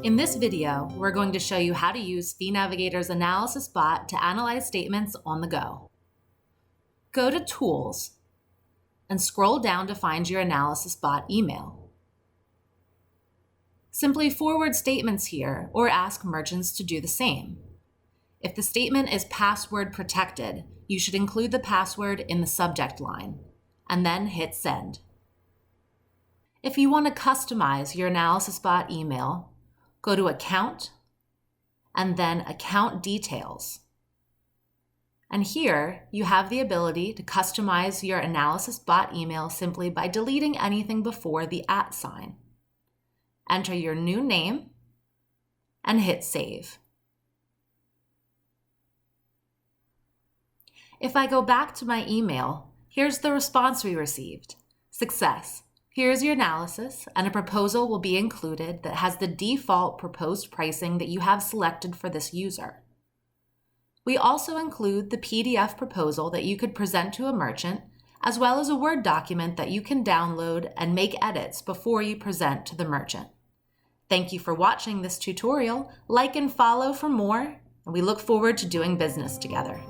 In this video, we're going to show you how to use Fee Navigator's Analysis Bot to analyze statements on the go. Go to Tools and scroll down to find your Analysis Bot email. Simply forward statements here or ask merchants to do the same. If the statement is password protected, you should include the password in the subject line and then hit send. If you want to customize your Analysis Bot email, go to Account and then Account Details. And here you have the ability to customize your Analysis Bot email simply by deleting anything before the @ sign. Enter your new name and hit save. If I go back to my email, here's the response we received. Success. Here's your analysis, and a proposal will be included that has the default proposed pricing that you have selected for this user. We also include the PDF proposal that you could present to a merchant, as well as a Word document that you can download and make edits before you present to the merchant. Thank you for watching this tutorial. Like and follow for more, and we look forward to doing business together.